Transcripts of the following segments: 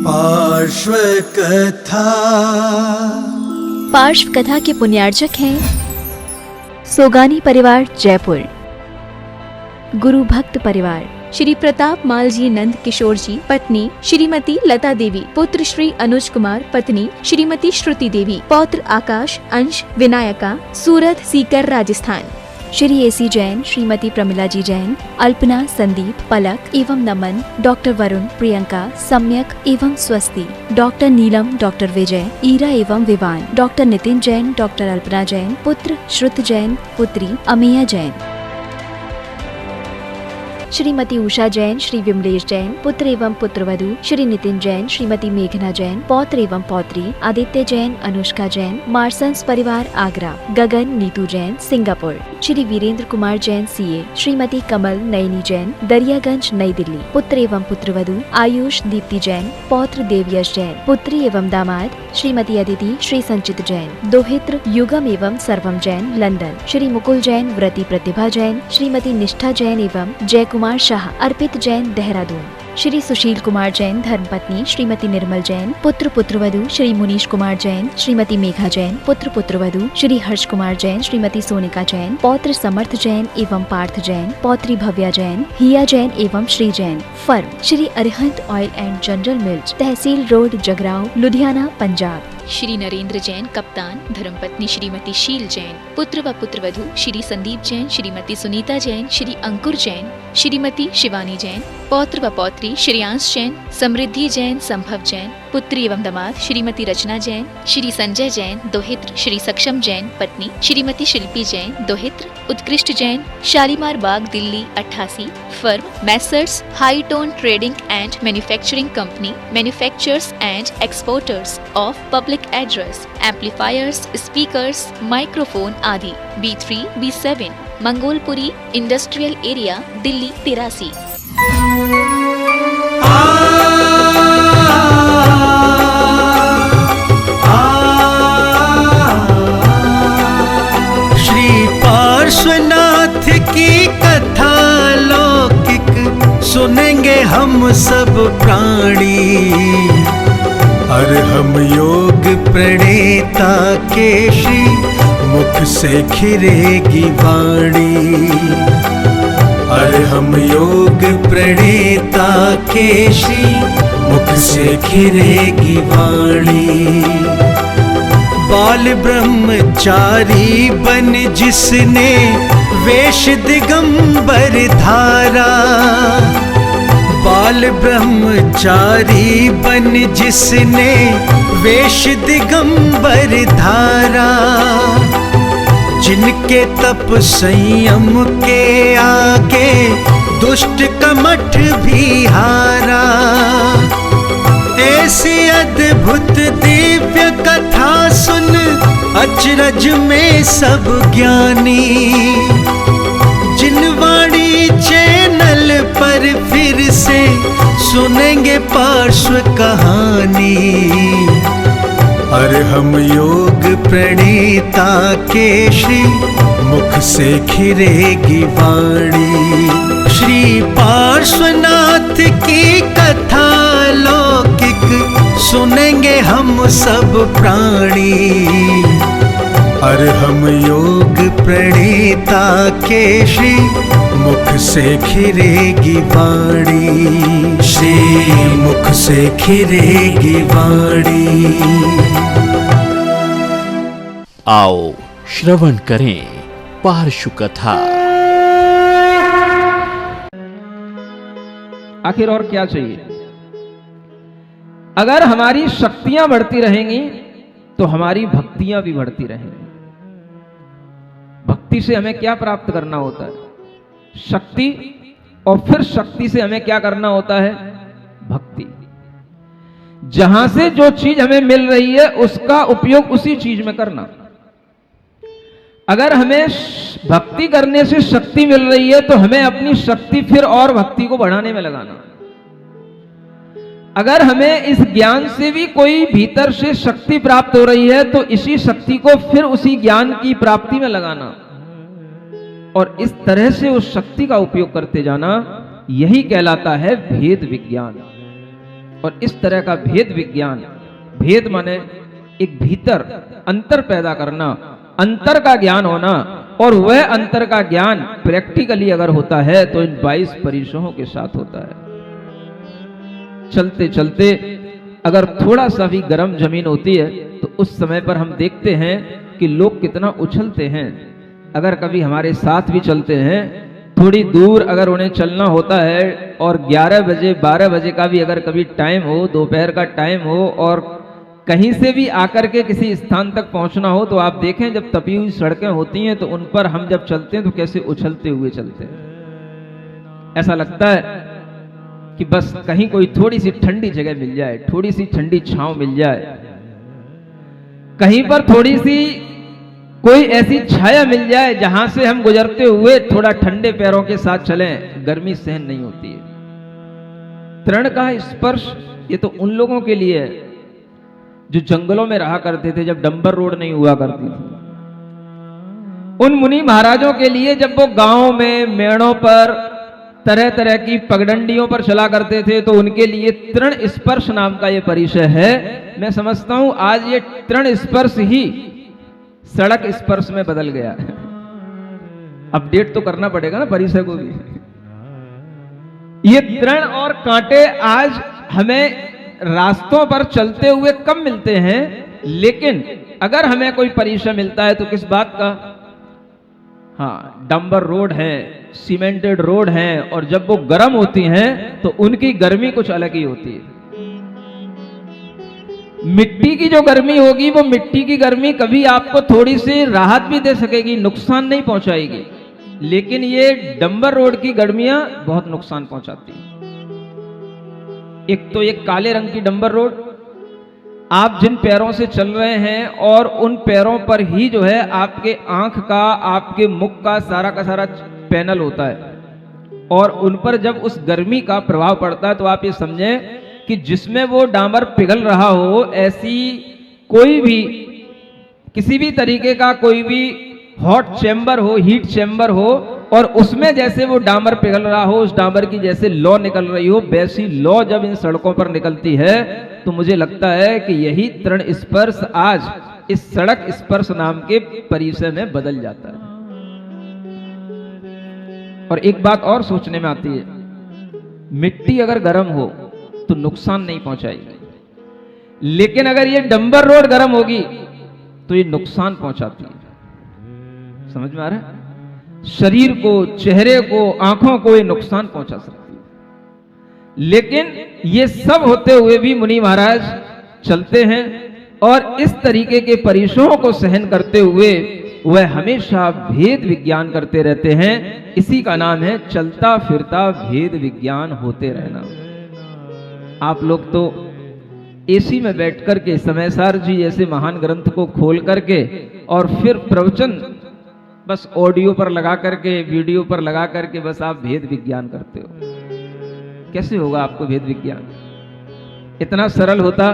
पार्श्व कथा। पार्श्व कथा के पुण्यार्चक हैं सोगानी परिवार जयपुर, गुरु भक्त परिवार, श्री प्रताप माल जी नंद किशोर जी, पत्नी श्रीमती लता देवी, पुत्र श्री अनुज कुमार, पत्नी श्रीमती श्रुति देवी, पौत्र आकाश, अंश, विनायका, सूरत, सीकर, राजस्थान। श्री एसी जैन, श्रीमती प्रमिला जी जैन, अल्पना, संदीप, पलक एवं नमन, डॉक्टर वरुण, प्रियंका, सम्यक एवं स्वस्ति, डॉक्टर नीलम, डॉक्टर विजय, ईरा एवं विवान, डॉक्टर नितिन जैन, डॉक्टर अल्पना जैन, पुत्र श्रुत जैन, पुत्री अमेया जैन, श्रीमती उषा जैन, श्री विमलेश जैन, पुत्र एवं पुत्रवधू श्री नितिन जैन, श्रीमती मेघना जैन, पौत्र एवं पौत्री आदित्य जैन, अनुष्का जैन, मार्सन्स परिवार आगरा, गगन, नीतू जैन, सिंगापुर, श्री वीरेंद्र कुमार जैन सीए, श्रीमती कमल नयनी जैन, दरियागंज, नई दिल्ली, पुत्र एवं पुत्रवधू आयुष, दीप्ति जैन, पौत्र देवयश जैन, पुत्री एवं दामाद श्रीमती अदिति, श्री संचित जैन, दोहित्र युगम एवं सर्वम जैन, लंदन, श्री मुकुल जैन, व्रती प्रतिभा जैन, श्रीमती निष्ठा जैन एवं जय कुमार शाह, अर्पित जैन, देहरादून, श्री सुशील कुमार जैन, धर्मपत्नी श्रीमती निर्मल जैन, पुत्र पुत्रवधू श्री मुनीश कुमार जैन, श्रीमती मेघा जैन, पुत्र पुत्रवधू श्री हर्ष कुमार जैन, श्रीमती सोनिका जैन, पौत्र समर्थ जैन एवं पार्थ जैन, पौत्री भव्या जैन, हिया जैन एवं Shri Jain, firm Shri Arihant oil and general mills, Tehsil road, Jagraon, Ludhiana, Punjab. Shri Narendra Jain, कप्तान, धर्मपत्नी श्रीमती शील जैन, पुत्र व पुत्रवधू श्री संदीप जैन, श्रीमती सुनीता जैन, श्री अंकुर जैन, श्रीमती शिवानी जैन, पौत्र व पौत्री श्रेयांश जैन, समृद्धि जैन, संभव जैन, पुत्री एवं दामाद श्रीमती रचना जैन, श्री संजय जैन, दोहित्र श्री सक्षम जैन, पत्नी श्रीमती शिल्पी जैन, दोहित्र Utkrisht Jain, Shalimar Bagh, Delhi 88, firm messrs high tone trading and manufacturing company, manufacturers and exporters of public address, amplifiers, speakers, microphone आदि, B3, B7, Mangolpuri industrial area, Delhi 83। Shri Parshvanath की कथा लौकिक सुनेंगे हम सब प्राणी, अर्हम योग प्रणेता के श्री मुख से खिरेगी वाणी, अर्हम योग प्रणेता के श्री मुख से खिरेगी वाणी। बाल ब्रह्मचारी बन जिसने वेश दिगंबर धारा, बाल ब्रह्मचारी बन जिसने वेश दिगंबर धारा, जिनके तप संयम के आगे दुष्ट कमठ भी हारा, ऐसी अद्भुत दिव्य कथा सुन अचरज में सब ज्ञानी, जिन वाणी चैनल पर फिर से सुनेंगे पार्श्व कहानी, अर्हम योग प्रणेता के श्री मुख से खिरेगी वाणी। श्री पार्श्वनाथ की कथा लौकिक सुनेंगे हम सब प्राणी, अर्हम योग प्रणेता के श्री मुख से खिरेगी वाणी, श्री मुख से खिरेगी वाणी। आओ श्रवण करें पार्श्व कथा। आखिर और क्या चाहिए? अगर हमारी शक्तियां बढ़ती रहेंगी तो हमारी भक्तियां भी बढ़ती रहेंगी। भक्ति से हमें क्या प्राप्त करना होता है? शक्ति, और फिर शक्ति से हमें क्या करना होता है? भक्ति। जहां से जो चीज हमें मिल रही है उसका उपयोग उसी चीज में करना। अगर हमें भक्ति करने से शक्ति मिल रही है तो हमें अपनी शक्ति फिर और भक्ति को बढ़ाने में लगाना। अगर हमें इस ज्ञान से भी कोई भीतर से शक्ति प्राप्त हो रही है तो इसी शक्ति को फिर उसी ज्ञान की प्राप्ति में लगाना और इस तरह से उस शक्ति का उपयोग करते जाना, यही कहलाता है भेद विज्ञान। और इस तरह का भेद विज्ञान, भेद माने एक भीतर अंतर पैदा करना, अंतर का ज्ञान होना, और वह अंतर का ज्ञान प्रैक्टिकली अगर होता है तो इन 22 परिसरों के साथ होता है। चलते चलते अगर थोड़ा सा भी गर्म जमीन होती है तो उस समय पर हम देखते हैं कि लोग कितना उछलते हैं। अगर कभी हमारे साथ भी चलते हैं, थोड़ी दूर अगर उन्हें चलना होता है और 11 बजे 12 बजे का भी अगर कभी टाइम हो, दोपहर का टाइम हो, और कहीं से भी आकर के किसी स्थान तक पहुंचना हो, तो आप देखें जब तपी हुई सड़कें होती हैं तो उन पर हम जब चलते हैं तो कैसे उछलते हुए चलते हैं। ऐसा लगता है कि बस कहीं कोई थोड़ी सी ठंडी जगह मिल जाए, थोड़ी सी ठंडी छांव मिल जाए, कहीं पर थोड़ी सी कोई ऐसी छाया मिल जाए जहां से हम गुजरते हुए थोड़ा ठंडे पैरों के साथ चलें। गर्मी सहन नहीं होती है। तृण का स्पर्श ये तो उन लोगों के लिए है जो जंगलों में रहा करते थे जब डंबर रोड नहीं हुआ करती थी। उन मुनि महाराजों के लिए जब वो गांव में मेड़ों पर तरह तरह की पगडंडियों पर चला करते थे तो उनके लिए तृण स्पर्श नाम का ये परिचय है। मैं समझता हूं आज ये तृण स्पर्श ही सड़क स्पर्श में बदल गया है। अपडेट तो करना पड़ेगा ना परिचय को भी। ये तृण और कांटे आज हमें रास्तों पर चलते हुए कम मिलते हैं, लेकिन अगर हमें कोई परिचय मिलता है तो किस बात का? हाँ, डंबर रोड है, सीमेंटेड रोड है, और जब वो गर्म होती हैं तो उनकी गर्मी कुछ अलग ही होती है। मिट्टी की जो गर्मी होगी वो मिट्टी की गर्मी कभी आपको थोड़ी सी राहत भी दे सकेगी, नुकसान नहीं पहुंचाएगी, लेकिन ये डंबर रोड की गर्मियां बहुत नुकसान पहुंचाती है। एक तो ये काले रंग की डंबर रोड, आप जिन पैरों से चल रहे हैं और उन पैरों पर ही जो है आपके आंख का, आपके मुख का सारा पैनल होता है, और उन पर जब उस गर्मी का प्रभाव पड़ता है तो आप ये समझें कि जिसमें वो डामर पिघल रहा हो, ऐसी कोई भी किसी भी तरीके का कोई भी हॉट चैम्बर हो, हीट चैम्बर हो, और उसमें जैसे वो डामर पिघल रहा हो, उस डामर की जैसे लौ निकल रही हो, वैसी लौ जब इन सड़कों पर निकलती है तो मुझे लगता है कि यही तृण स्पर्श आज इस सड़क स्पर्श नाम के परिचय में बदल जाता है। और एक बात और सोचने में आती है, मिट्टी अगर गर्म हो तो नुकसान नहीं पहुंचाएगी, लेकिन अगर ये डंबर रोड गर्म होगी तो ये नुकसान पहुंचाती है। समझ में आ रहा है? शरीर को, चेहरे को, आंखों को ये नुकसान पहुंचा सकती है। लेकिन ये सब होते हुए भी मुनि महाराज चलते हैं और इस तरीके के परिश्रमों को सहन करते हुए वह हमेशा भेद विज्ञान करते रहते हैं। इसी का नाम है चलता फिरता भेद विज्ञान होते रहना। आप लोग तो एसी में बैठ करके समयसार जी जैसे महान ग्रंथ को खोल करके और फिर प्रवचन बस ऑडियो पर लगा करके, वीडियो पर लगा करके बस आप भेद विज्ञान करते हो। कैसे होगा आपको भेद विज्ञान? इतना सरल होता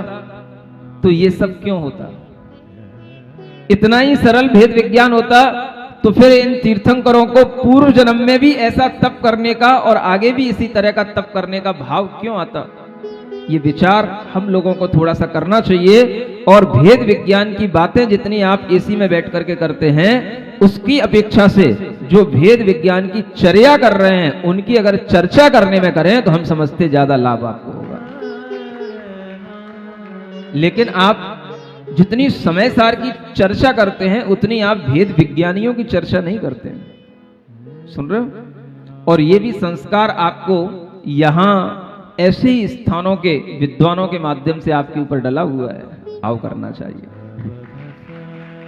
तो ये सब क्यों होता? इतना ही सरल भेद विज्ञान होता तो फिर इन तीर्थंकरों को पूर्व जन्म में भी ऐसा तप करने का और आगे भी इसी तरह का तप करने का भाव क्यों आता? ये विचार हम लोगों को थोड़ा सा करना चाहिए। और भेद विज्ञान की बातें जितनी आप एसी में बैठ करके करते हैं, उसकी अपेक्षा से जो भेद विज्ञान की चर्या कर रहे हैं उनकी अगर चर्चा करने में करें तो हम समझते ज्यादा लाभ आपको होगा। लेकिन आप जितनी समय सार की चर्चा करते हैं उतनी आप भेद विज्ञानियों की चर्चा नहीं करते हैं। सुन रहे हो? और ये भी संस्कार आपको यहां ऐसे ही स्थानों के विद्वानों के माध्यम से आपके ऊपर डला हुआ है। भाव करना चाहिए,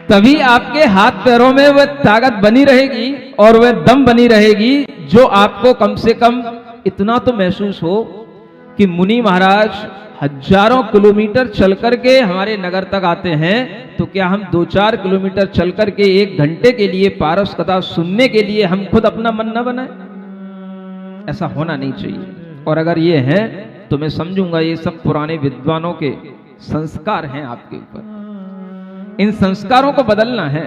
तभी आपके हाथ पैरों में वह ताकत बनी रहेगी और वह दम बनी रहेगी जो आपको कम से कम इतना तो महसूस हो कि मुनि महाराज हजारों किलोमीटर चल करके हमारे नगर तक आते हैं, तो क्या हम 2-4 किलोमीटर चल करके 1 घंटे के लिए पारस कथा सुनने के लिए हम खुद अपना मन न बनाए? ऐसा होना नहीं चाहिए। और अगर ये है तो मैं समझूंगा ये सब पुराने विद्वानों के संस्कार हैं आपके ऊपर। इन संस्कारों को बदलना है।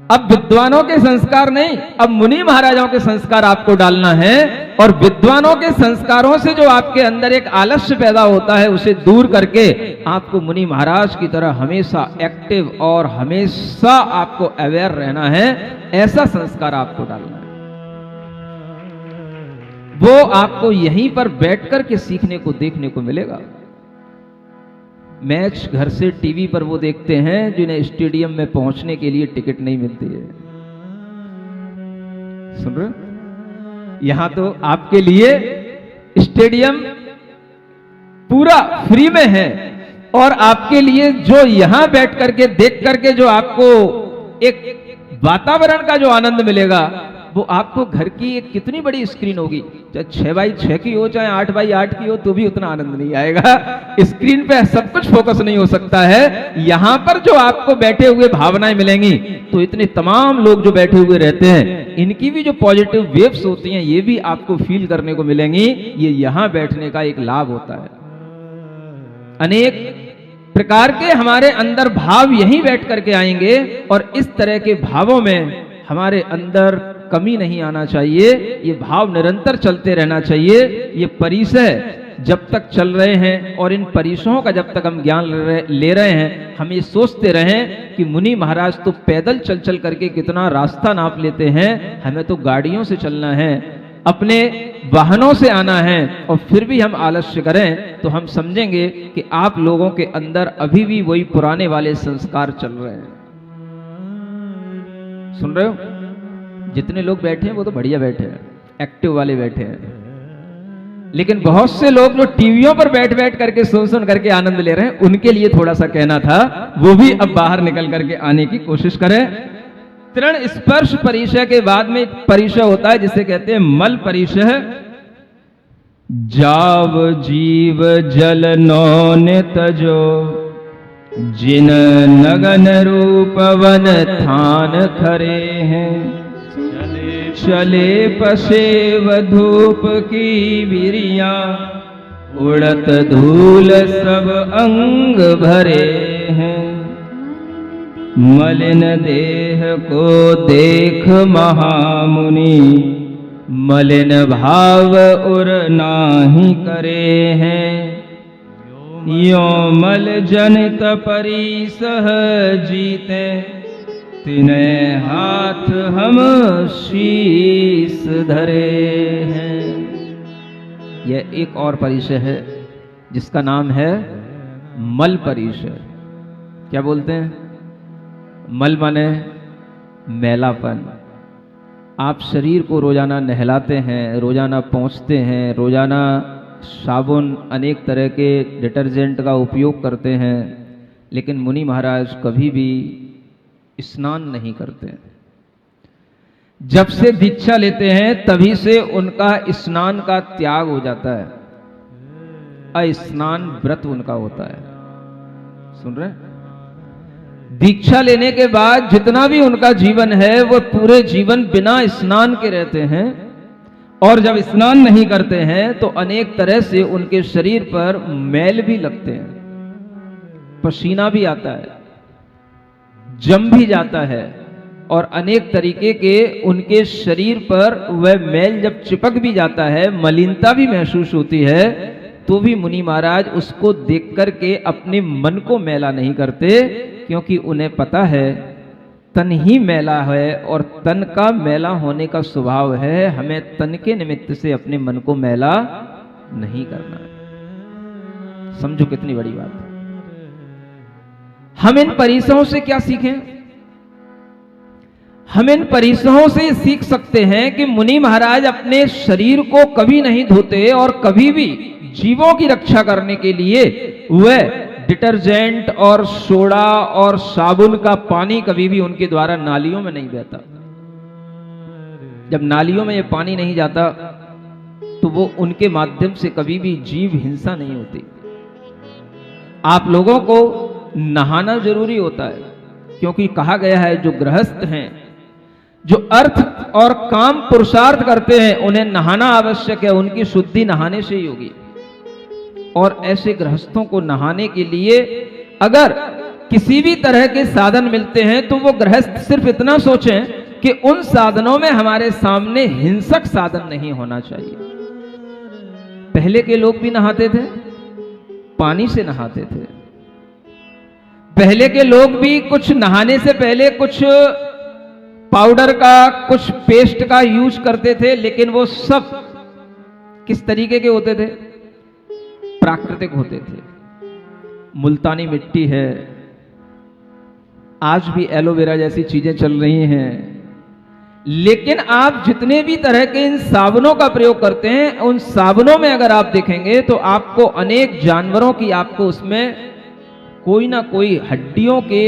अब विद्वानों के संस्कार नहीं, अब मुनि महाराजाओं के संस्कार आपको डालना है और विद्वानों के संस्कारों से जो आपके अंदर एक आलस्य पैदा होता है उसे दूर करके आपको मुनि महाराज की तरह हमेशा एक्टिव और हमेशा आपको अवेयर रहना है, ऐसा संस्कार आपको डालना है। वो आपको यहीं पर बैठ कर के सीखने को देखने को मिलेगा। मैच घर से टीवी पर वो देखते हैं जिन्हें स्टेडियम में पहुंचने के लिए टिकट नहीं मिलती है। सुन रहे? यहां तो आपके लिए स्टेडियम पूरा फ्री में है और आपके लिए जो यहां बैठ करके देख करके जो आपको एक वातावरण का जो आनंद मिलेगा वो आपको घर की एक कितनी बड़ी स्क्रीन होगी, चाहे 6x6 की हो चाहे 8x8 की हो, तो भी उतना आनंद नहीं आएगा। स्क्रीन पे सब कुछ फोकस नहीं हो सकता है। यहां पर जो आपको बैठे हुए भावनाएं मिलेंगी तो इतने तमाम लोग जो बैठे हुए रहते हैं इनकी भी जो पॉजिटिव वेव्स होती हैं ये भी आपको फील करने को मिलेंगी। ये यहां बैठने का एक लाभ होता है। अनेक प्रकार के हमारे अंदर भाव यहीं बैठ करके आएंगे और इस तरह के भावों में हमारे अंदर कमी नहीं आना चाहिए। ये भाव निरंतर चलते रहना चाहिए। ये परिसय जब तक चल रहे हैं और इन परिसयों का जब तक हम ज्ञान ले रहे हैं, हम ये सोचते रहें कि मुनि महाराज तो पैदल चल चल करके कितना रास्ता नाप लेते हैं, हमें तो गाड़ियों से चलना है, अपने वाहनों से आना है, और फिर भी हम आलस्य करें तो हम समझेंगे कि आप लोगों के अंदर अभी भी वही पुराने वाले संस्कार चल रहे हैं। सुन रहे हो? जितने लोग बैठे हैं वो तो बढ़िया बैठे हैं, एक्टिव वाले बैठे हैं, लेकिन बहुत से लोग जो टीवियों पर बैठ बैठ करके सुन करके आनंद ले रहे हैं, उनके लिए थोड़ा सा कहना था, वो भी अब बाहर निकल करके आने की कोशिश करें। तृण स्पर्श परिचय के बाद में परिचय होता है जिसे कहते हैं मल परिचय। जाव जीव जल नौन तजो, जिन नगन रूप वन थान खरे हैं, चले पसेव धूप की विरिया, उड़त धूल सब अंग भरे हैं, मलिन देह को देख महामुनि, मलिन भाव उर नाही करे हैं, यो मल जनित परिसह जीते, तिने हाथ हम शीस धरे हैं। यह एक और परिचय है जिसका नाम है मल परिचय। क्या बोलते हैं? मल माने मैलापन। आप शरीर को रोजाना नहलाते हैं, रोजाना पोंछते हैं, रोजाना साबुन अनेक तरह के डिटर्जेंट का उपयोग करते हैं, लेकिन मुनि महाराज कभी भी स्नान नहीं करते। जब से दीक्षा लेते हैं तभी से उनका स्नान का त्याग हो जाता है, अस्नान व्रत उनका होता है। सुन रहे? दीक्षा लेने के बाद जितना भी उनका जीवन है वो पूरे जीवन बिना स्नान के रहते हैं, और जब स्नान नहीं करते हैं तो अनेक तरह से उनके शरीर पर मैल भी लगते हैं, पसीना भी आता है, जम भी जाता है, और अनेक तरीके के उनके शरीर पर वह मैल जब चिपक भी जाता है, मलिनता भी महसूस होती है, तो भी मुनि महाराज उसको देख करके अपने मन को मैला नहीं करते, क्योंकि उन्हें पता है तन ही मैला है और तन का मैला होने का स्वभाव है। हमें तन के निमित्त से अपने मन को मैला नहीं करना है। समझो कितनी बड़ी बात है। हम इन परिसरों से क्या सीखें? हम इन परिसरों से सीख सकते हैं कि मुनि महाराज अपने शरीर को कभी नहीं धोते और कभी भी जीवों की रक्षा करने के लिए वह डिटर्जेंट और सोडा और साबुन का पानी कभी भी उनके द्वारा नालियों में नहीं बहता। जब नालियों में ये पानी नहीं जाता तो वो उनके माध्यम से कभी भी जीव हिंसा नहीं होती। आप लोगों को नहाना जरूरी होता है, क्योंकि कहा गया है जो गृहस्थ हैं, जो अर्थ और काम पुरुषार्थ करते हैं, उन्हें नहाना आवश्यक है। उनकी शुद्धि नहाने से ही होगी। और ऐसे गृहस्थों को नहाने के लिए अगर किसी भी तरह के साधन मिलते हैं तो वो गृहस्थ सिर्फ इतना सोचें कि उन साधनों में हमारे सामने हिंसक साधन नहीं होना चाहिए। पहले के लोग भी नहाते थे, पानी से नहाते थे। पहले के लोग भी कुछ नहाने से पहले कुछ पाउडर का, कुछ पेस्ट का यूज करते थे, लेकिन वो सब किस तरीके के होते थे? प्राकृतिक होते थे। मुल्तानी मिट्टी है, आज भी एलोवेरा जैसी चीजें चल रही हैं, लेकिन आप जितने भी तरह के इन साबुनों का प्रयोग करते हैं, उन साबुनों में अगर आप देखेंगे तो आपको अनेक जानवरों की, आपको उसमें कोई ना कोई हड्डियों के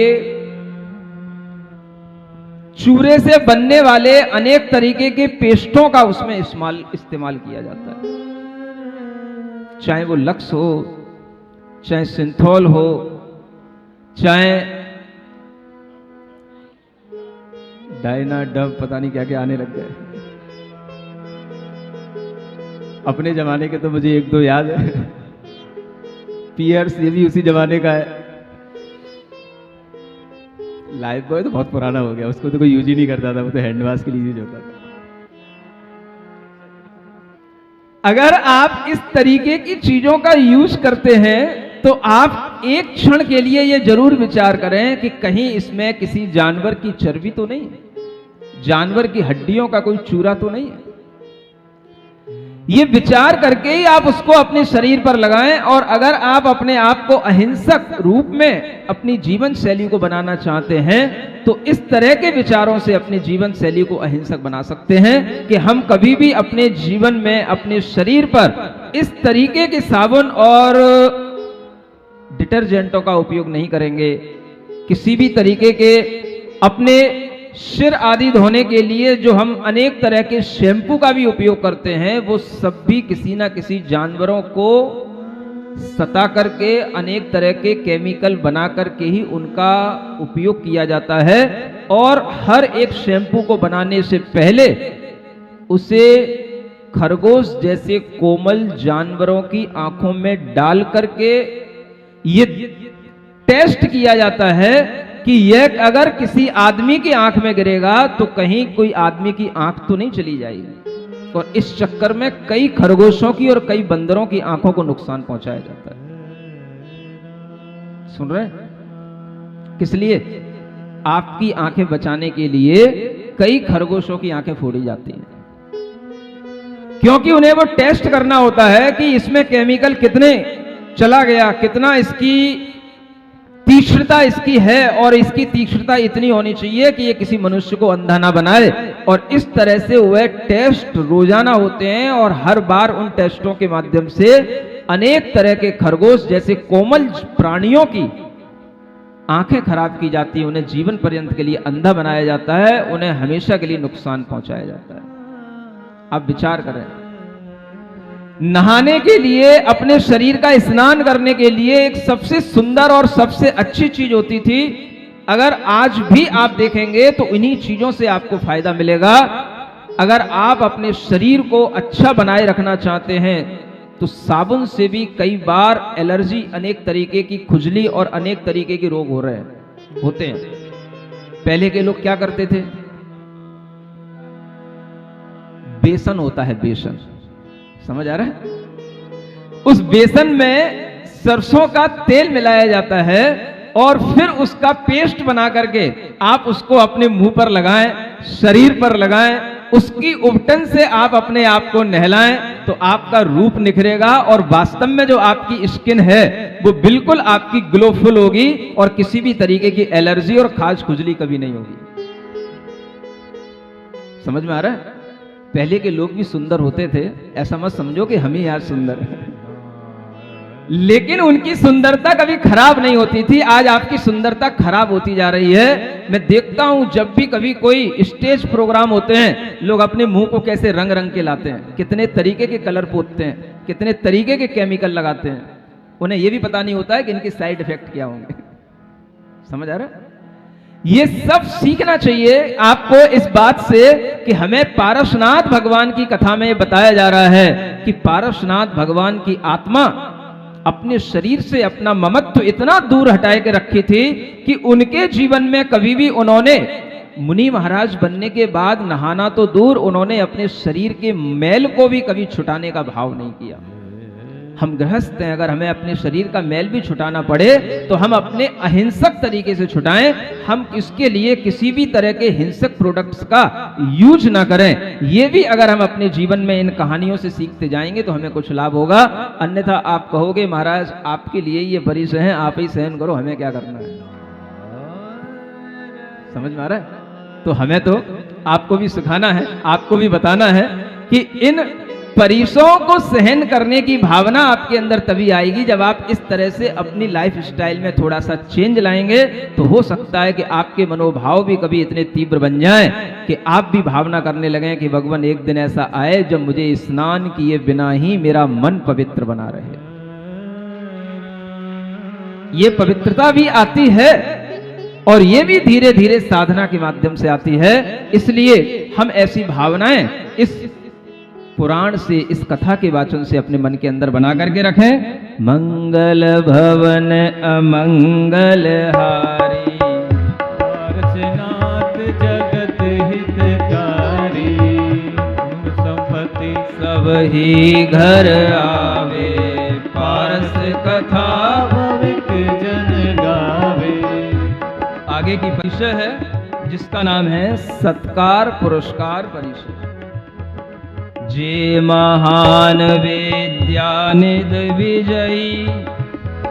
चूरे से बनने वाले अनेक तरीके के पेस्टों का उसमें इस्तेमाल किया जाता है। चाहे वो लक्स हो, चाहे सिंथोल हो, चाहे डायना डब, पता नहीं क्या क्या आने लग गए। अपने जमाने के तो मुझे एक दो याद है। पियर्स, ये भी उसी जमाने का है। लाइफ बॉय तो बहुत पुराना हो गया, उसको तो कोई यूज ही नहीं करता था, वो तो हैंड वॉश के लिए यूज होता था। अगर आप इस तरीके की चीजों का यूज करते हैं तो आप एक क्षण के लिए ये जरूर विचार करें कि कहीं इसमें किसी जानवर की चर्बी तो नहीं है, जानवर की हड्डियों का कोई चूरा तो नहीं है। ये विचार करके ही आप उसको अपने शरीर पर लगाएं। और अगर आप अपने आप को अहिंसक रूप में अपनी जीवन शैली को बनाना चाहते हैं तो इस तरह के विचारों से अपनी जीवन शैली को अहिंसक बना सकते हैं कि हम कभी भी अपने जीवन में अपने शरीर पर इस तरीके के साबुन और डिटर्जेंटों का उपयोग नहीं करेंगे। किसी भी तरीके के अपने सिर आदि धोने के लिए जो हम अनेक तरह के शैम्पू का भी उपयोग करते हैं, वो सब भी किसी ना किसी जानवरों को सता करके अनेक तरह के केमिकल बना करके ही उनका उपयोग किया जाता है। और हर एक शैम्पू को बनाने से पहले उसे खरगोश जैसे कोमल जानवरों की आंखों में डाल करके ये टेस्ट किया जाता है कि यह अगर किसी आदमी की आंख में गिरेगा तो कहीं कोई आदमी की आंख तो नहीं चली जाएगी। और इस चक्कर में कई खरगोशों की और कई बंदरों की आंखों को नुकसान पहुंचाया जाता है। सुन रहे? किस लिए? आपकी आंखें बचाने के लिए कई खरगोशों की आंखें फोड़ी जाती हैं, क्योंकि उन्हें वो टेस्ट करना होता है कि इसमें केमिकल कितने चला गया, कितना इसकी तीक्ष्णता इसकी है, और इसकी तीक्ष्णता इतनी होनी चाहिए कि ये किसी मनुष्य को अंधा ना बनाए। और इस तरह से वह टेस्ट रोजाना होते हैं और हर बार उन टेस्टों के माध्यम से अनेक तरह के खरगोश जैसे कोमल प्राणियों की आंखें खराब की जाती हैं, उन्हें जीवन पर्यंत के लिए अंधा बनाया जाता है, उन्हें हमेशा के लिए नुकसान पहुंचाया जाता है। आप विचार करें, नहाने के लिए, अपने शरीर का स्नान करने के लिए एक सबसे सुंदर और सबसे अच्छी चीज होती थी। अगर आज भी आप देखेंगे तो इन्हीं चीजों से आपको फायदा मिलेगा। अगर आप अपने शरीर को अच्छा बनाए रखना चाहते हैं तो साबुन से भी कई बार एलर्जी, अनेक तरीके की खुजली और अनेक तरीके के रोग होते हैं। पहले के लोग क्या करते थे? बेसन होता है, बेसन, समझ आ रहा है? उस बेसन में सरसों का तेल मिलाया जाता है और फिर उसका पेस्ट बना करके आप उसको अपने मुंह पर लगाएं, शरीर पर लगाएं, उसकी उबटन से आप अपने आप को नहलाएं तो आपका रूप निखरेगा और वास्तव में जो आपकी स्किन है वो बिल्कुल आपकी ग्लोफुल होगी और किसी भी तरीके की एलर्जी और खाज खुजली कभी नहीं होगी। समझ में आ रहा है? पहले के लोग भी सुंदर होते थे, ऐसा मत समझो कि हम ही यार सुंदर हैं, लेकिन उनकी सुंदरता कभी खराब नहीं होती थी। आज आपकी सुंदरता खराब होती जा रही है। मैं देखता हूं जब भी कभी कोई स्टेज प्रोग्राम होते हैं, लोग अपने मुंह को कैसे रंग रंग के लाते हैं, कितने तरीके के कलर पोतते हैं, कितने तरीके के केमिकल लगाते हैं। उन्हें यह भी पता नहीं होता है कि इनके साइड इफेक्ट क्या होंगे। समझ आ रहा है? ये सब सीखना चाहिए आपको इस बात से कि हमें पारसनाथ भगवान की कथा में बताया जा रहा है कि पारसनाथ भगवान की आत्मा अपने शरीर से अपना ममत्व इतना दूर हटाए के रखी थी कि उनके जीवन में कभी भी उन्होंने मुनि महाराज बनने के बाद नहाना तो दूर, उन्होंने अपने शरीर के मैल को भी कभी छुटाने का भाव नहीं किया। हम गृहस्थ हैं, अगर हमें अपने शरीर का मैल भी छुटाना पड़े तो हम अपने अहिंसक तरीके से छुटाएं। हम इसके लिए किसी भी तरह के हिंसक प्रोडक्ट्स का यूज ना करें। ये भी अगर हम अपने जीवन में इन कहानियों से सीखते जाएंगे तो हमें कुछ लाभ होगा। अन्यथा आप कहोगे महाराज आपके लिए ये बरिश हैं, आप ही सहन करो, हमें क्या करना है। समझ में आ रहा है? तो हमें तो आपको भी सिखाना है, आपको भी बताना है कि इन परिसों को सहन करने की भावना आपके अंदर तभी आएगी जब आप इस तरह से अपनी लाइफ स्टाइल में थोड़ा सा चेंज लाएंगे। तो हो सकता है कि आपके मनोभाव भी कभी इतने तीव्र बन जाएं कि आप भी भावना करने लगें कि भगवान एक दिन ऐसा आए जब मुझे स्नान किए बिना ही मेरा मन पवित्र बना रहे। ये पवित्रता भी आती है और ये भी धीरे धीरे साधना के माध्यम से आती है। इसलिए हम ऐसी भावनाएं इस पुराण से, इस कथा के वाचन से अपने मन के अंदर बना करके रखें। मंगल भवन अमंगल हारी, पार्श्वनाथ जगत हितकारी, संपत्ति सब ही घर आवे, पारस कथा भविक जन गावे। आगे की परिचय है जिसका नाम है सत्कार पुरस्कार परिचय। जे महान वेद्यानिध विजयी,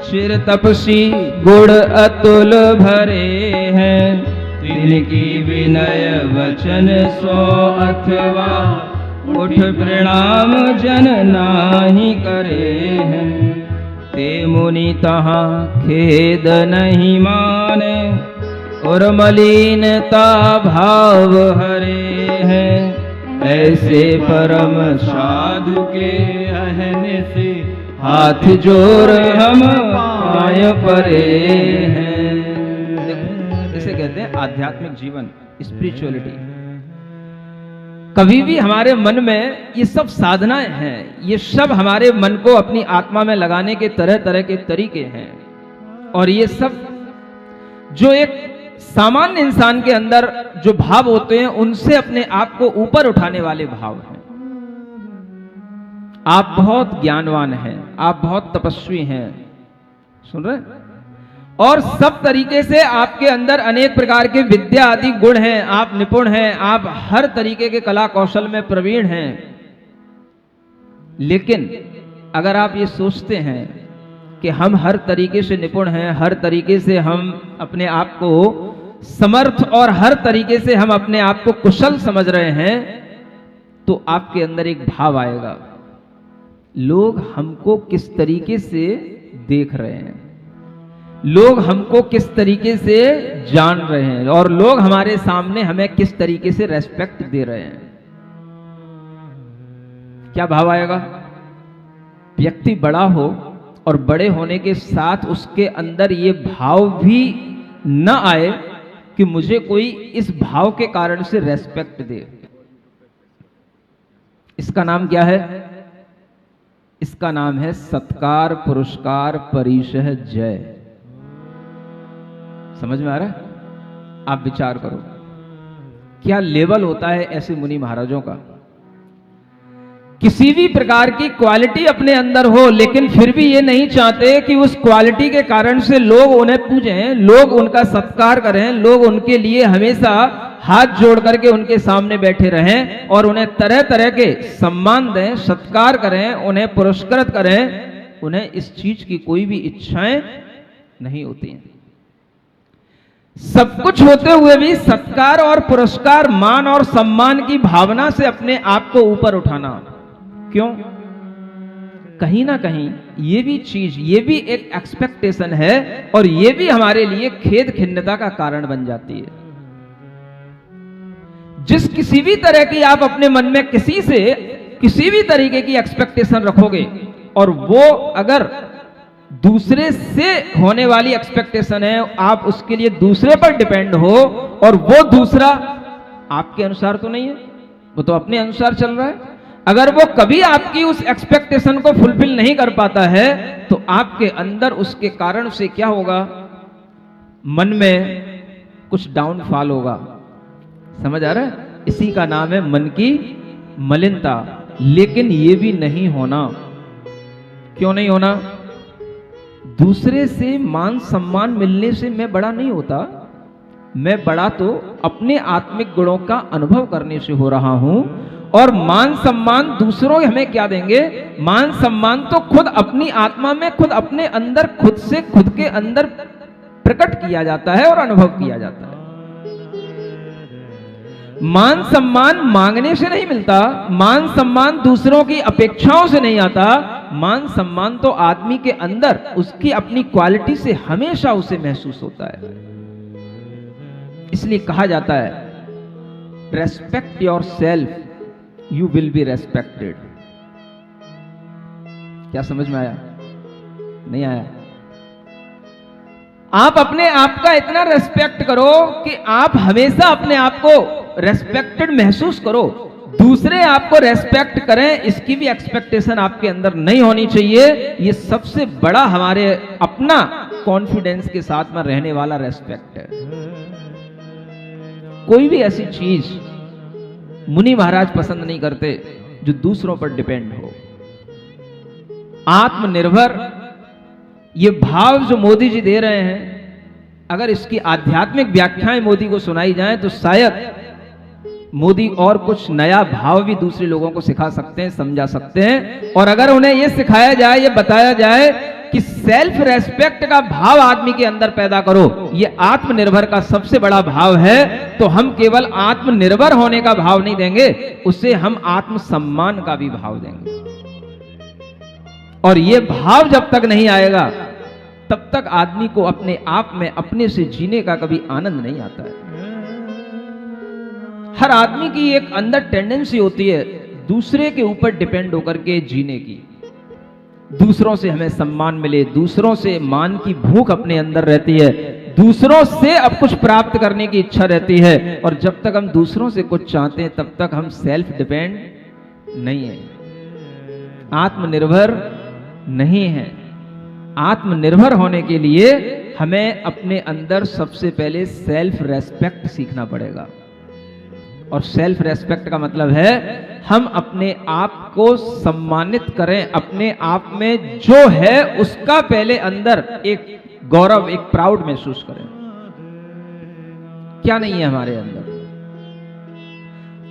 शिर तपसी गुण अतुल भरे हैं, तिनकी विनय वचन सो अथवा, उठ प्रणाम जन नाही करे हैं। ते मुनि तहाँ खेद नहीं माने, और मलिनता भाव हरे हैं। ऐसे परम साधु के रहने से हाथ जोड़ हम पाय परे हैं। इसे कहते हैं आध्यात्मिक जीवन, स्पिरिचुअलिटी। कभी भी हमारे मन में ये सब साधनाएं हैं, ये सब हमारे मन को अपनी आत्मा में लगाने के तरह तरह के तरीके हैं। और ये सब जो एक सामान्य इंसान के अंदर जो भाव होते हैं उनसे अपने आप को ऊपर उठाने वाले भाव हैं। आप बहुत ज्ञानवान हैं, आप बहुत तपस्वी हैं, सुन रहे? और सब तरीके से आपके अंदर अनेक प्रकार के विद्या आदि गुण हैं, आप निपुण हैं, आप हर तरीके के कला कौशल में प्रवीण हैं। लेकिन अगर आप ये सोचते हैं कि हम हर तरीके से निपुण हैं, हर तरीके से हम अपने आप को समर्थ और हर तरीके से हम अपने आप को कुशल समझ रहे हैं, तो आपके अंदर एक भाव आएगा, लोग हमको किस तरीके से देख रहे हैं, लोग हमको किस तरीके से जान रहे हैं, और लोग हमारे सामने हमें किस तरीके से रेस्पेक्ट दे रहे हैं। क्या भाव आएगा? व्यक्ति बड़ा हो और बड़े होने के साथ उसके अंदर ये भाव भी न आए कि मुझे कोई इस भाव के कारण से रेस्पेक्ट दे। इसका नाम क्या है? इसका नाम है सत्कार पुरस्कार परिशह जय। समझ में आ रहा है? आप विचार करो क्या लेवल होता है ऐसे मुनि महाराजों का। किसी भी प्रकार की क्वालिटी अपने अंदर हो, लेकिन फिर भी ये नहीं चाहते कि उस क्वालिटी के कारण से लोग उन्हें पूजें, लोग उनका सत्कार करें, लोग उनके लिए हमेशा हाथ जोड़ करके उनके सामने बैठे रहें और उन्हें तरह तरह के सम्मान दें, सत्कार करें, उन्हें पुरस्कृत करें। उन्हें इस चीज की कोई भी इच्छाएं नहीं होती हैं। सब कुछ होते हुए भी सत्कार और पुरस्कार, मान और सम्मान की भावना से अपने आप को ऊपर उठाना। क्यों? कहीं ना कहीं ये भी चीज, ये भी एक एक्सपेक्टेशन है और ये भी हमारे लिए खेद खिन्नता का कारण बन जाती है। जिस किसी भी तरह की आप अपने मन में किसी से किसी भी तरीके की एक्सपेक्टेशन रखोगे और वो अगर दूसरे से होने वाली एक्सपेक्टेशन है, आप उसके लिए दूसरे पर डिपेंड हो और वो दूसरा आपके अनुसार तो नहीं है, वो तो अपने अनुसार चल रहा है। अगर वो कभी आपकी उस एक्सपेक्टेशन को फुलफिल नहीं कर पाता है तो आपके अंदर उसके कारण से क्या होगा? मन में कुछ डाउनफॉल होगा, समझ आ रहा है? इसी का नाम है मन की मलिनता। लेकिन ये भी नहीं होना। क्यों नहीं होना? दूसरे से मान सम्मान मिलने से मैं बड़ा नहीं होता। मैं बड़ा तो अपने आत्मिक गुणों का अनुभव करने से हो रहा हूं। और मान सम्मान दूसरों हमें क्या देंगे? मान सम्मान तो खुद अपनी आत्मा में, खुद अपने अंदर, खुद से खुद के अंदर प्रकट किया जाता है और अनुभव किया जाता है। मान सम्मान मांगने से नहीं मिलता। मान सम्मान दूसरों की अपेक्षाओं से नहीं आता। मान सम्मान तो आदमी के अंदर उसकी अपनी क्वालिटी से हमेशा उसे महसूस होता है। इसलिए कहा जाता है, respect your self, you will be respected. क्या समझ में आया? नहीं आया? आप अपने आप का इतना रेस्पेक्ट करो कि आप हमेशा अपने आप को रेस्पेक्टेड महसूस करो। दूसरे आपको रेस्पेक्ट करें, इसकी भी एक्सपेक्टेशन आपके अंदर नहीं होनी चाहिए। ये सबसे बड़ा हमारे अपना कॉन्फिडेंस के साथ में रहने वाला रेस्पेक्ट है। कोई भी ऐसी चीज मुनि महाराज पसंद नहीं करते जो दूसरों पर डिपेंड हो। आत्मनिर्भर, ये भाव जो मोदी जी दे रहे हैं, अगर इसकी आध्यात्मिक व्याख्याएं मोदी को सुनाई जाए तो शायद मोदी और कुछ नया भाव भी दूसरे लोगों को सिखा सकते हैं, समझा सकते हैं। और अगर उन्हें यह सिखाया जाए, यह बताया जाए कि सेल्फ रेस्पेक्ट का भाव आदमी के अंदर पैदा करो, यह आत्मनिर्भर का सबसे बड़ा भाव है, तो हम केवल आत्मनिर्भर होने का भाव नहीं देंगे, उससे हम आत्मसम्मान का भी भाव देंगे। और यह भाव जब तक नहीं आएगा तब तक आदमी को अपने आप में अपने से जीने का कभी आनंद नहीं आता है। हर आदमी की एक अंदर टेंडेंसी होती है दूसरे के ऊपर डिपेंड होकर के जीने की। दूसरों से हमें सम्मान मिले, दूसरों से मान की भूख अपने अंदर रहती है, दूसरों से अब कुछ प्राप्त करने की इच्छा रहती है। और जब तक हम दूसरों से कुछ चाहते हैं तब तक हम सेल्फ डिपेंड नहीं है, आत्मनिर्भर नहीं है। आत्मनिर्भर होने के लिए हमें अपने अंदर सबसे पहले सेल्फ रेस्पेक्ट सीखना पड़ेगा। और सेल्फ रेस्पेक्ट का मतलब है हम अपने आप को सम्मानित करें, अपने आप में जो है उसका पहले अंदर एक गौरव, एक प्राउड महसूस करें। क्या नहीं है हमारे अंदर?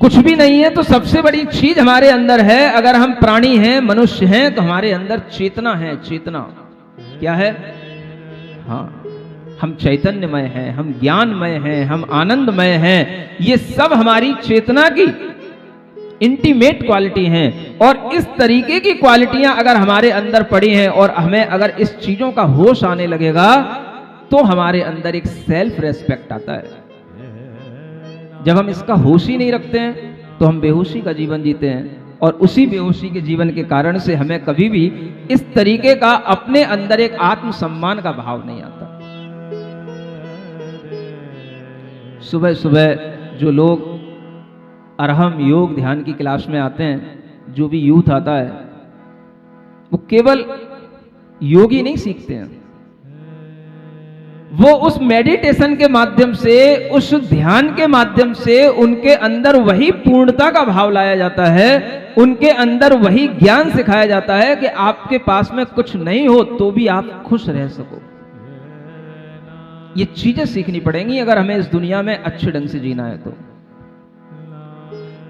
कुछ भी नहीं है। तो सबसे बड़ी चीज हमारे अंदर है, अगर हम प्राणी हैं, मनुष्य हैं, तो हमारे अंदर चेतना है। चेतना क्या है? हाँ, हम चैतन्यमय हैं, हम ज्ञानमय हैं, हम आनंदमय हैं। ये सब हमारी चेतना की इंटीमेट क्वालिटी हैं। और इस तरीके की क्वालिटियां अगर हमारे अंदर पड़ी हैं और हमें अगर इस चीजों का होश आने लगेगा तो हमारे अंदर एक सेल्फ रेस्पेक्ट आता है। जब हम इसका होश ही नहीं रखते हैं तो हम बेहोशी का जीवन जीते हैं। और उसी बेहोशी के जीवन के कारण से हमें कभी भी इस तरीके का अपने अंदर एक आत्मसम्मान का भाव नहीं आता। सुबह सुबह जो लोग अरहम योग ध्यान की क्लास में आते हैं, जो भी यूथ आता है, वो केवल योगी नहीं सीखते हैं, वो उस मेडिटेशन के माध्यम से, उस ध्यान के माध्यम से उनके अंदर वही पूर्णता का भाव लाया जाता है, उनके अंदर वही ज्ञान सिखाया जाता है कि आपके पास में कुछ नहीं हो तो भी आप खुश रह सको। ये चीजें सीखनी पड़ेंगी अगर हमें इस दुनिया में अच्छे ढंग से जीना है। तो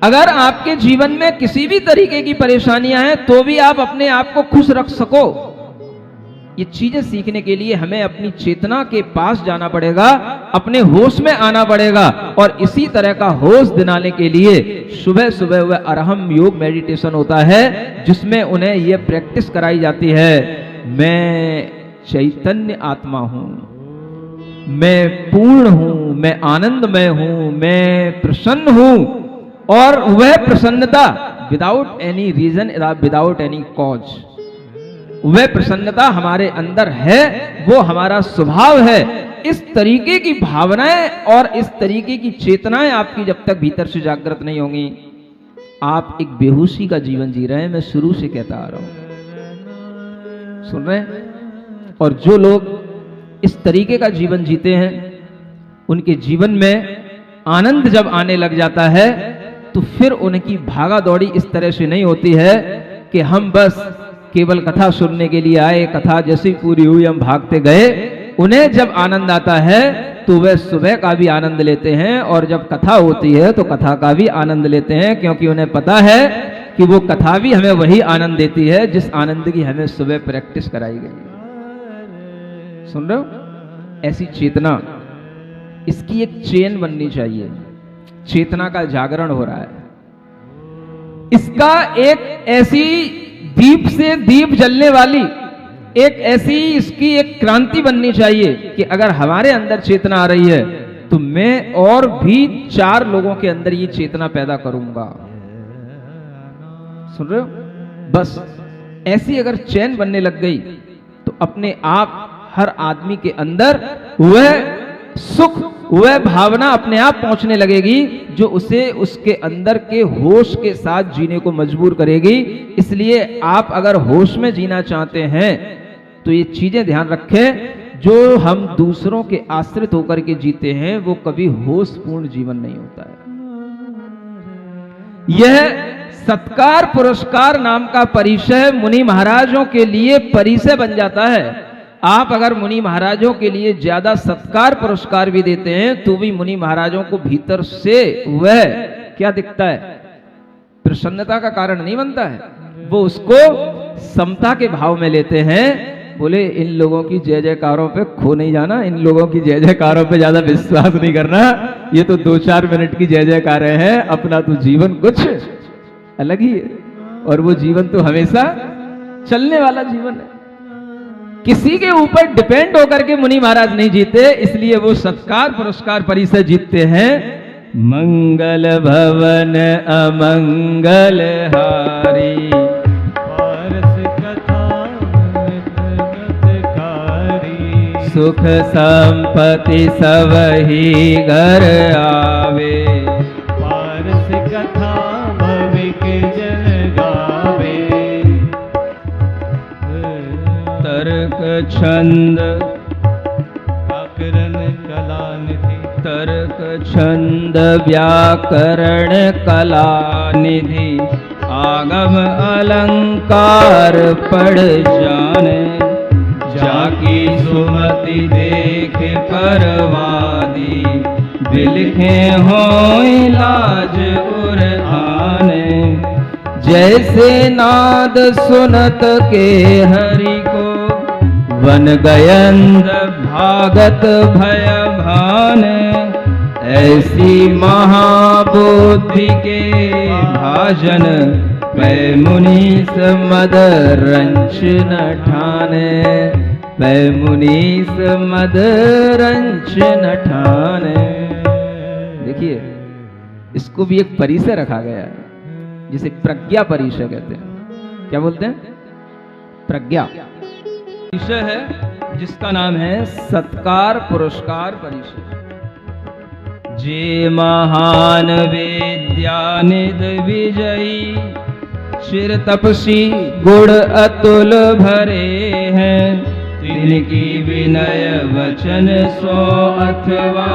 अगर आपके जीवन में किसी भी तरीके की परेशानियां हैं तो भी आप अपने आप को खुश रख सको, ये चीजें सीखने के लिए हमें अपनी चेतना के पास जाना पड़ेगा, अपने होश में आना पड़ेगा। और इसी तरह का होश दिलाने के लिए सुबह सुबह वह अरहम योग मेडिटेशन होता है, जिसमें उन्हें यह प्रैक्टिस कराई जाती है, मैं चैतन्य आत्मा हूं, मैं पूर्ण हूं, मैं आनंदमय हूं, मैं प्रसन्न हूं। और वह प्रसन्नता without any reason, without any cause, वह प्रसन्नता हमारे अंदर है, वो हमारा स्वभाव है। इस तरीके की भावनाएं और इस तरीके की चेतनाएं आपकी जब तक भीतर से जागृत नहीं होंगी, आप एक बेहोशी का जीवन जी रहे हैं। मैं शुरू से कहता आ रहा हूं, सुन रहे हैं? और जो लोग इस तरीके का जीवन जीते हैं, उनके जीवन में आनंद जब आने लग जाता है तो फिर उनकी भागा दौड़ी इस तरह से नहीं होती है कि हम बस केवल कथा सुनने के लिए आए, कथा जैसी पूरी हुई हम भागते गए। उन्हें जब आनंद आता है तो वह सुबह का भी आनंद लेते हैं और जब कथा होती है तो कथा का भी आनंद लेते हैं, क्योंकि उन्हें पता है कि वो कथा भी हमें वही आनंद देती है जिस आनंद की हमें सुबह प्रैक्टिस कराई गई। सुन रहे हो? ऐसी चेतना, इसकी एक चेन बननी चाहिए। चेतना का जागरण हो रहा है, इसका एक ऐसी दीप से दीप जलने वाली एक ऐसी इसकी एक क्रांति बननी चाहिए कि अगर हमारे अंदर चेतना आ रही है तो मैं और भी 4 लोगों के अंदर ये चेतना पैदा करूंगा। सुन रहे हो? बस ऐसी अगर चैन बनने लग गई तो अपने आप हर आदमी के अंदर वह सुख, वह भावना अपने आप पहुंचने लगेगी जो उसे उसके अंदर के होश के साथ जीने को मजबूर करेगी। इसलिए आप अगर होश में जीना चाहते हैं तो ये चीजें ध्यान रखें, जो हम दूसरों के आश्रित होकर के जीते हैं वो कभी होशपूर्ण जीवन नहीं होता है। यह सत्कार पुरस्कार नाम का परिचय मुनि महाराजों के लिए परिचय बन जाता है। आप अगर मुनि महाराजों के लिए ज्यादा सत्कार पुरस्कार भी देते हैं तो भी मुनि महाराजों को भीतर से वह क्या दिखता है? प्रसन्नता का कारण नहीं बनता है। वो उसको समता के भाव में लेते हैं। बोले इन लोगों की जय जयकारों पे खो नहीं जाना, इन लोगों की जय जयकारों पे ज्यादा विश्वास नहीं करना, ये तो 2-4 मिनट की जय जयकारें हैं, अपना तो जीवन कुछ अलग ही है और वो जीवन तो हमेशा चलने वाला जीवन है। किसी के ऊपर डिपेंड होकर के मुनि महाराज नहीं जीते, इसलिए वो सत्कार पुरस्कार परिचय जीतते हैं। मंगल भवन अमंगल हारी, पारस कथा नितगतकारी, सुख संपत्ति सबही घर आवे, पारस कथा भविक जन गावे, तर्क छंद व्याकरण कला निधि, तर्क छंद व्याकरण कला निधि, आगम अलंकार पढ़ जाने, जाकी सुमति देख परवादी, बिलखे हो लाज उर आने, जैसे नाद सुनत के हरि को, वन गयंद भागत भय भान, ऐसी महाबुद्धि के भाजन, पै मुनीस मद रंच न ठाने, पै मुनीस मद रंच न ठाने। देखिए इसको भी एक परिचय रखा गया है जिसे प्रज्ञा परिचय कहते हैं। क्या बोलते हैं? प्रज्ञा परिचय है जिसका नाम है सत्कार पुरस्कार परिचय। जे महान विद्यानिध विजयी, शिर तपसी गुण अतुल भरे हैं, तिनकी विनय वचन सो अथवा,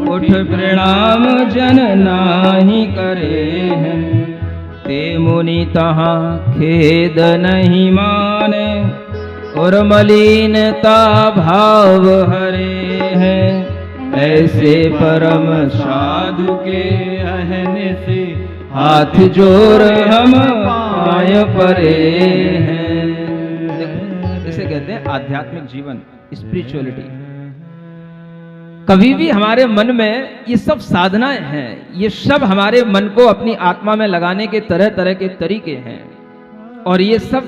उठ प्रणाम जन नाही करे हैं, ते मुनि तहाँ खेद नहीं माने, और मलिनता भाव हरे हैं, ऐसे परम साधु के अहने से हाथ जोड़ हम पाय परे हैं। इसे कहते हैं आध्यात्मिक जीवन, स्पिरिचुअलिटी। कभी भी हमारे मन में ये सब साधनाएं हैं, ये सब हमारे मन को अपनी आत्मा में लगाने के तरह तरह के तरीके हैं, और ये सब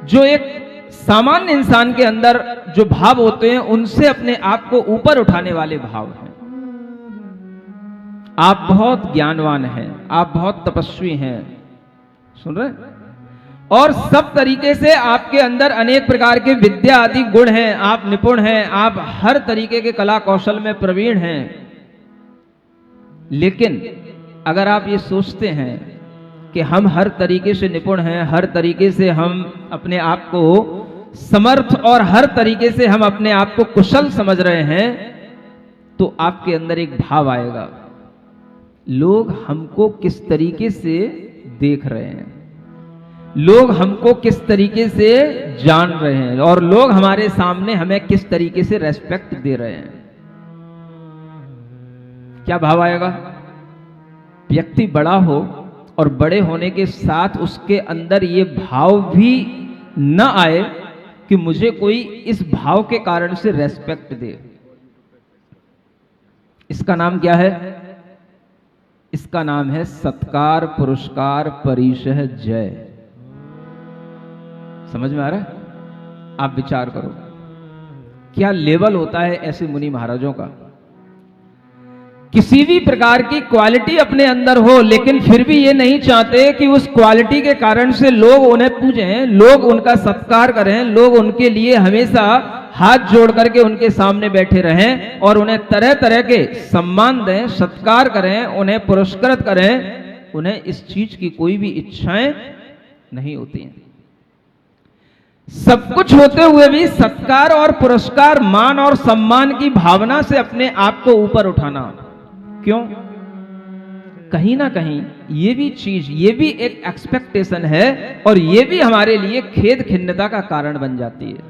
जो एक सामान्य इंसान के अंदर जो भाव होते हैं उनसे अपने आप को ऊपर उठाने वाले भाव हैं। आप बहुत ज्ञानवान हैं, आप बहुत तपस्वी हैं, सुन रहे? और सब तरीके से आपके अंदर अनेक प्रकार के विद्या आदि गुण हैं, आप निपुण हैं, आप हर तरीके के कला कौशल में प्रवीण हैं। लेकिन अगर आप ये सोचते हैं कि हम हर तरीके से निपुण हैं, हर तरीके से हम अपने आप को समर्थ और हर तरीके से हम अपने आप को कुशल समझ रहे हैं, तो आपके अंदर एक भाव आएगा, लोग हमको किस तरीके से देख रहे हैं, लोग हमको किस तरीके से जान रहे हैं, और लोग हमारे सामने हमें किस तरीके से रेस्पेक्ट दे रहे हैं। क्या भाव आएगा? व्यक्ति बड़ा हो और बड़े होने के साथ उसके अंदर ये भाव भी न आए कि मुझे कोई इस भाव के कारण से रेस्पेक्ट दे। इसका नाम क्या है? इसका नाम है सत्कार, पुरस्कार, परिशह, जय। समझ में आ रहा है? आप विचार करो, क्या लेवल होता है ऐसे मुनि महाराजों का। किसी भी प्रकार की क्वालिटी अपने अंदर हो, लेकिन फिर भी ये नहीं चाहते कि उस क्वालिटी के कारण से लोग उन्हें पूजें, लोग उनका सत्कार करें, लोग उनके लिए हमेशा हाथ जोड़ करके उनके सामने बैठे रहें और उन्हें तरह तरह के सम्मान दें, सत्कार करें, उन्हें पुरस्कृत करें। उन्हें इस चीज की कोई भी इच्छाएं नहीं होती हैं। सब कुछ होते हुए भी सत्कार और पुरस्कार, मान और सम्मान की भावना से अपने आप को ऊपर उठाना। क्यों? कहीं ना कहीं ये भी चीज, ये भी एक एक्सपेक्टेशन है और ये भी हमारे लिए खेद खिन्नता का कारण बन जाती है।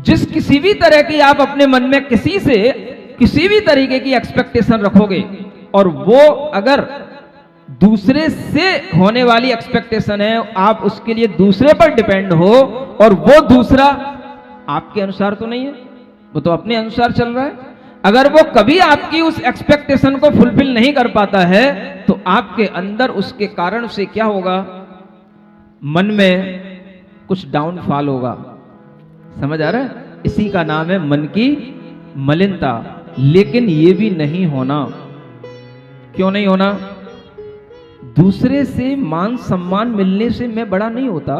जिस किसी भी तरह की आप अपने मन में किसी से किसी भी तरीके की एक्सपेक्टेशन रखोगे और वो अगर दूसरे से होने वाली एक्सपेक्टेशन है, आप उसके लिए दूसरे पर डिपेंड हो और वो दूसरा आपके अनुसार तो नहीं है, वो तो अपने अनुसार चल रहा है। अगर वो कभी आपकी उस एक्सपेक्टेशन को फुलफिल नहीं कर पाता है तो आपके अंदर उसके कारण से क्या होगा? मन में कुछ डाउनफॉल होगा। समझ आ रहा है? इसी का नाम है मन की मलिनता। लेकिन ये भी नहीं होना। क्यों नहीं होना? दूसरे से मान सम्मान मिलने से मैं बड़ा नहीं होता।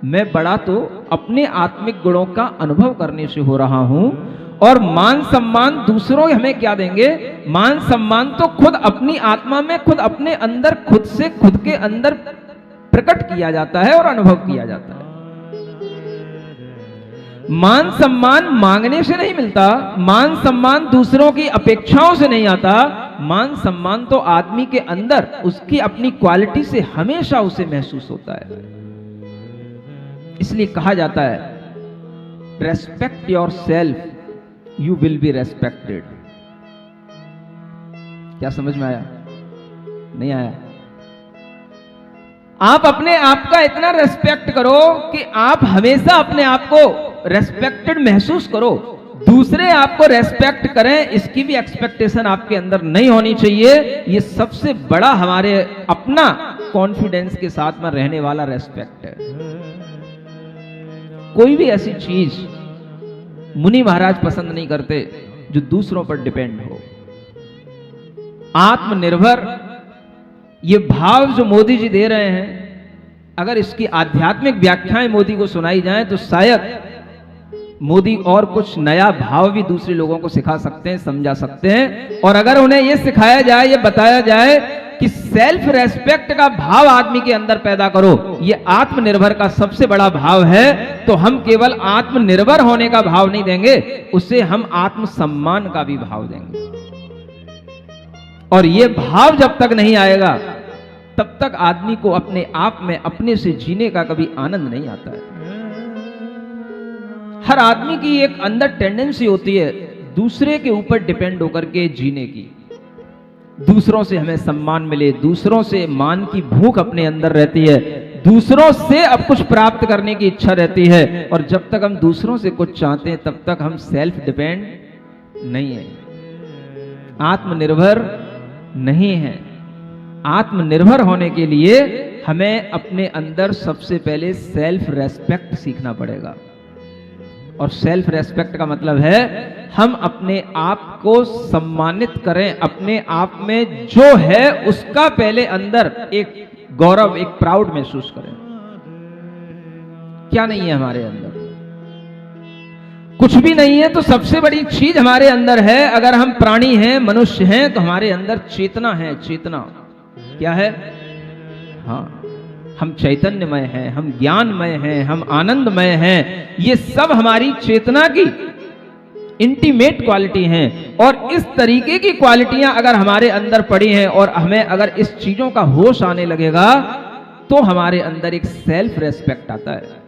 मैं बड़ा तो अपने आत्मिक गुणों का अनुभव करने से हो रहा हूं। और मान सम्मान दूसरों हमें क्या देंगे? मान सम्मान तो खुद अपनी आत्मा में, खुद अपने अंदर, खुद से खुद के अंदर प्रकट किया जाता है और अनुभव किया जाता है। मान सम्मान मांगने से नहीं मिलता, मान सम्मान दूसरों की अपेक्षाओं से नहीं आता। मान सम्मान तो आदमी के अंदर उसकी अपनी क्वालिटी से हमेशा उसे महसूस होता है। इसलिए कहा जाता है, respect your self, you will be respected. क्या समझ में आया? नहीं आया? आप अपने आप का इतना रेस्पेक्ट करो कि आप हमेशा अपने आप को रेस्पेक्टेड महसूस करो। दूसरे आपको रेस्पेक्ट करें, इसकी भी एक्सपेक्टेशन आपके अंदर नहीं होनी चाहिए। ये सबसे बड़ा हमारे अपना कॉन्फिडेंस के साथ में रहने वाला रेस्पेक्ट है। कोई भी ऐसी चीज मुनि महाराज पसंद नहीं करते जो दूसरों पर डिपेंड हो। आत्मनिर्भर, ये भाव जो मोदी जी दे रहे हैं, अगर इसकी आध्यात्मिक व्याख्याएं मोदी को सुनाई जाएं तो शायद मोदी और कुछ नया भाव भी दूसरे लोगों को सिखा सकते हैं, समझा सकते हैं। और अगर उन्हें यह सिखाया जाए, यह बताया जाए कि सेल्फ रेस्पेक्ट का भाव आदमी के अंदर पैदा करो, यह आत्मनिर्भर का सबसे बड़ा भाव है, तो हम केवल आत्मनिर्भर होने का भाव नहीं देंगे, उससे हम आत्मसम्मान का भी भाव देंगे। और यह भाव जब तक नहीं आएगा तब तक आदमी को अपने आप में अपने से जीने का कभी आनंद नहीं आता है। हर आदमी की एक अंदर टेंडेंसी होती है दूसरे के ऊपर डिपेंड होकर के जीने की। दूसरों से हमें सम्मान मिले, दूसरों से मान की भूख अपने अंदर रहती है, दूसरों से अब कुछ प्राप्त करने की इच्छा रहती है। और जब तक हम दूसरों से कुछ चाहते हैं तब तक हम सेल्फ डिपेंड नहीं है, आत्मनिर्भर नहीं है। आत्मनिर्भर होने के लिए हमें अपने अंदर सबसे पहले सेल्फ रेस्पेक्ट सीखना पड़ेगा। और सेल्फ रेस्पेक्ट का मतलब है हम अपने आप को सम्मानित करें, अपने आप में जो है उसका पहले अंदर एक गौरव, एक प्राउड महसूस करें। क्या नहीं है हमारे अंदर? कुछ भी नहीं है। तो सबसे बड़ी चीज हमारे अंदर है, अगर हम प्राणी हैं, मनुष्य हैं, तो हमारे अंदर चेतना है। चेतना क्या है? हाँ, हम चैतन्यमय हैं, हम ज्ञानमय हैं, हम आनंदमय हैं। ये सब हमारी चेतना की इंटीमेट क्वालिटी हैं। और इस तरीके की क्वालिटियां अगर हमारे अंदर पड़ी हैं और हमें अगर इस चीजों का होश आने लगेगा तो हमारे अंदर एक सेल्फ रेस्पेक्ट आता है।